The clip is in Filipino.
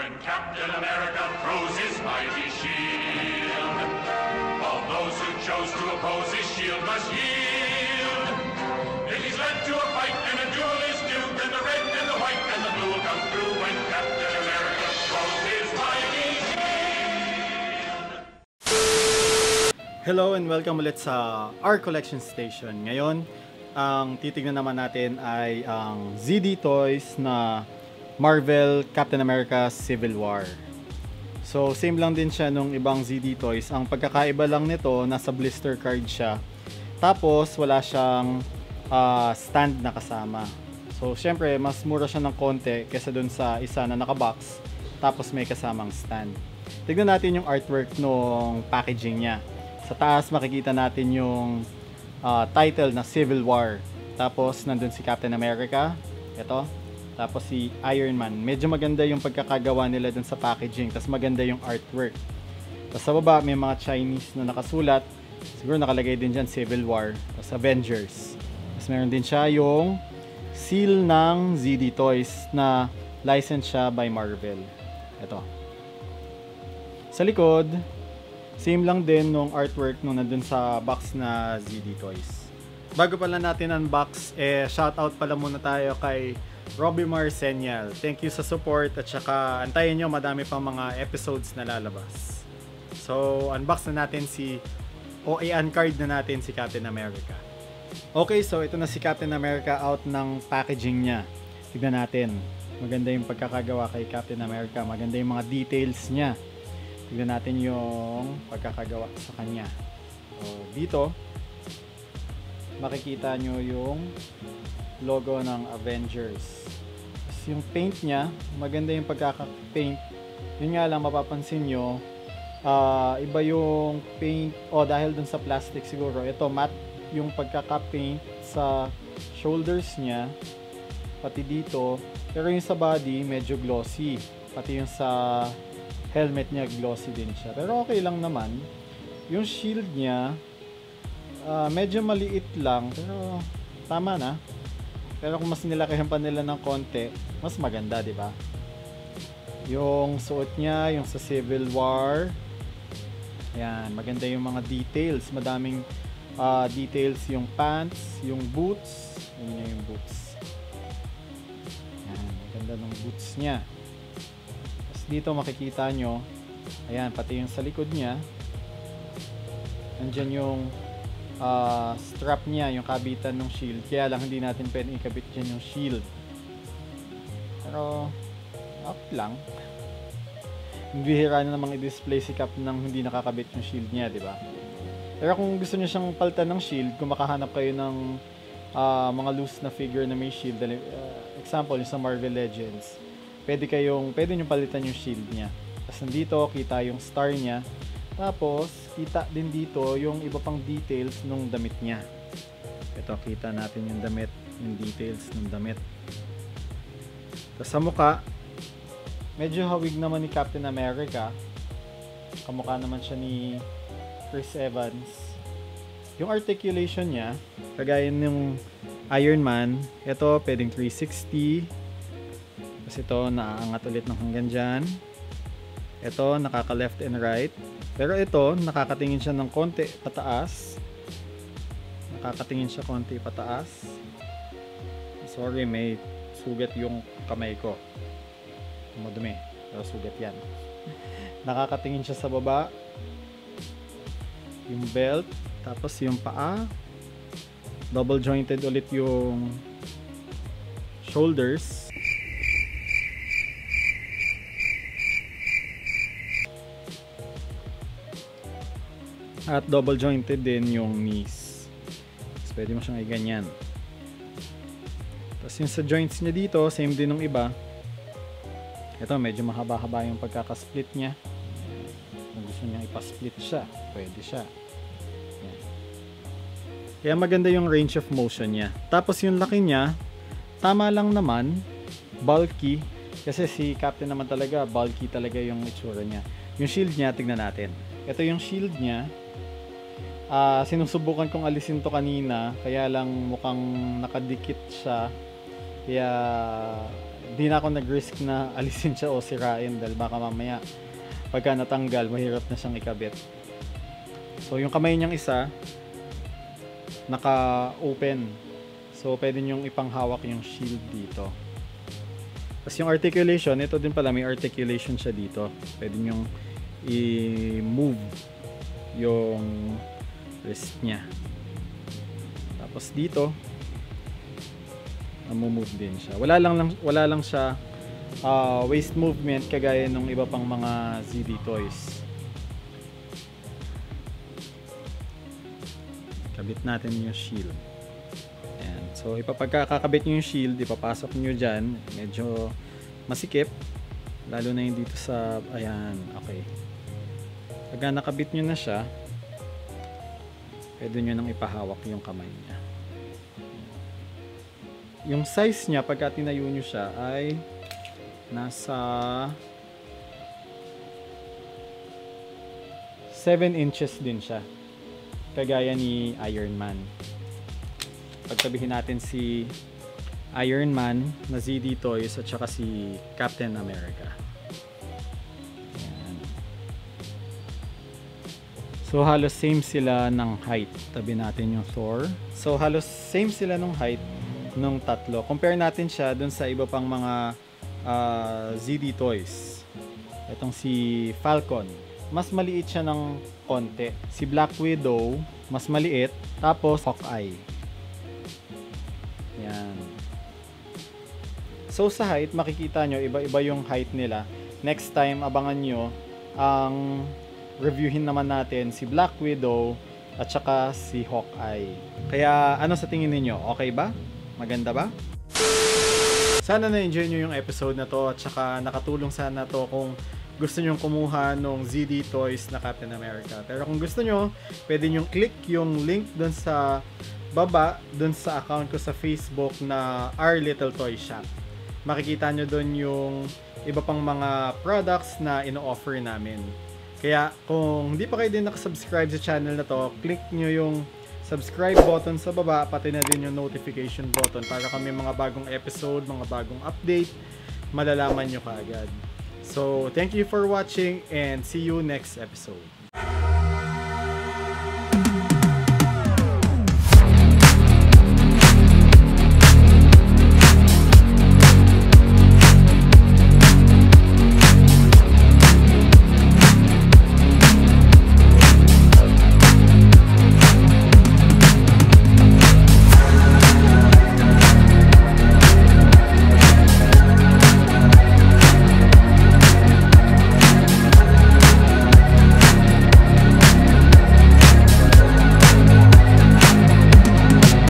when Captain America throws his mighty shield. All those who chose to oppose his shield must yield. If he's led to a fight and a duel is due, then the red and the white and the blue will come through when Captain America throws his mighty shield. Hello and welcome ulit sa our collection station. Ngayon, ang titignan naman natin ay ang ZD Toys na Marvel Captain America Civil War. So same lang din siya nung ibang ZD Toys. Ang pagkakaiba lang nito, nasa blister card siya. Tapos wala siyang stand na kasama. So syempre mas mura siya ng konti kaysa dun sa isa na nakabox. Tapos may kasamang stand. Tignan natin yung artwork ng packaging niya. Sa taas makikita natin yung title na Civil War. Tapos nandun si Captain America. Ito. Tapos si Iron Man. Medyo maganda yung pagkakagawa nila dun sa packaging. Tapos maganda yung artwork. Tapos sa baba may mga Chinese na nakasulat. Siguro nakalagay din dyan Civil War. Tapos Avengers. Tapos meron din siya yung seal ng ZD Toys na licensed siya by Marvel. Ito. Sa likod, same lang din nung artwork nung nandun sa box na ZD Toys. Bago pala natin unbox, shoutout pala muna tayo kay Robbie Marcenial. Thank you sa support at saka antayin nyo, madami pang mga episodes na lalabas. So, unbox na natin uncard na natin si Captain America. Okay, so ito na si Captain America out ng packaging niya. Tignan natin. Maganda yung pagkakagawa kay Captain America. Maganda yung mga details niya. Tignan natin yung pagkakagawa sa kanya. So, dito, makikita nyo yung logo ng Avengers. Tapos yung paint niya, maganda yung pagkaka-paint. Yun nga lang, mapapansin nyo, iba yung paint, dahil dun sa plastic siguro. Ito, matte yung pagkaka-paint sa shoulders niya, pati dito. Pero yung sa body, medyo glossy. Pati yung sa helmet niya, glossy din siya. Pero okay lang naman. Yung shield niya, medyo maliit lang. Pero tama na. Pero kung mas nilakihan pa nila ng konti, mas maganda, di ba? Yung suot niya, yung sa Civil War. Ayan, maganda yung mga details. Madaming details yung pants, yung boots. Yun yung boots. Ayan, maganda ng boots niya. Dito makikita nyo, ayan, pati yung sa likod niya, nandyan yung strap niya, yung kabitan ng shield. Kaya lang hindi natin pwedeng ikabit dyan yung shield. Pero up lang. Bihira na namang i-display si Cap nang hindi nakakabit yung shield niya, di ba? Pero kung gusto niyo siyang palitan ng shield, kung makahanap kayo ng mga loose na figure na may shield, example yung sa Marvel Legends, pwede nyo palitan yung shield niya. Tapos nandito, kita yung star niya. Tapos, kita din dito yung iba pang details nung damit niya. Ito, kita natin yung damit, yung details ng damit. Tapos sa mukha, medyo hawig naman ni Captain America. Kamukha naman siya ni Chris Evans. Yung articulation niya, kagaya ng Iron Man, ito pwedeng 360. Kasi ito, naaangat ulit ng hanggang dyan. Ito, nakaka left and right. Pero ito, nakakatingin siya ng konti pataas. Nakakatingin siya konti pataas. Sorry, may sugat yung kamay ko. Madumi. Pero sugat yan. Nakakatingin siya sa baba. Yung belt. Tapos yung paa. Double jointed ulit yung shoulders. At double jointed din yung knees. So, pwede mo siyang iganyan. Tapos yung sa joints niya dito, same din ng iba. Ito, medyo mahaba-haba yung pagkakasplit niya. Kung gusto niya ipasplit siya, pwede siya. Yan. Kaya maganda yung range of motion niya. Tapos yung laki niya, tama lang naman, bulky. Kasi si Captain naman talaga, bulky talaga yung itsura niya. Yung shield niya, tignan natin. Ito yung shield niya. Sinusubukan kong alisin to kanina, kaya lang mukhang nakadikit siya, kaya Hindi na ako nag-risk na alisin siya o sirain dahil baka mamaya pagka natanggal, mahirap na siyang ikabit. So yung kamay niyang isa naka-open. So pwede niyong ipanghawak yung shield dito. Tapos yung articulation, ito din pala may articulation siya dito. Pwede niyong i-move yung wrist niya. Tapos dito move din siya. Wala lang siya waist movement kagaya ng iba pang mga ZD toys. Kabit natin yung shield. Ayan. So pagkakakabit nyo yung shield, ipapasok nyo dyan. Medyo masikip. Lalo na yung dito sa, ayan, okay. Pagka nakabit nyo na siya, pwede nyo nang ipahawak yung kamay niya. Yung size niya, pagka tinayo nyo siya, ay nasa 7 inches din siya. Kagaya ni Iron Man. Pagtabihin natin si Iron Man na ZD Toys at saka si Captain America. Ayan. So halos same sila ng height. Tabi natin yung Thor. So halos same sila ng height nung tatlo. Compare natin siya dun sa iba pang mga ZD Toys. Itong si Falcon. Mas maliit siya ng konti. Si Black Widow, mas maliit. Tapos Hawkeye. Yan. So sa height, makikita nyo, iba-iba yung height nila. Next time, abangan nyo ang reviewin naman natin si Black Widow at saka si Hawkeye. Kaya ano sa tingin niyo? Okay ba? Maganda ba? Sana na-enjoy nyo yung episode na to at saka nakatulong sana to kung gusto nyo kumuha ng ZD Toys na Captain America. Pero kung gusto nyo, pwede nyo click yung link dun sa baba, dun sa account ko sa Facebook na Our Little Toy Shop. Makikita nyo dun yung iba pang mga products na ino-offer namin. Kaya kung hindi pa kayo din nakasubscribe sa channel na to, click nyo yung subscribe button sa baba, pati na din yung notification button para kami mga bagong episode, mga bagong update, malalaman nyo kaagad. So, thank you for watching and see you next episode.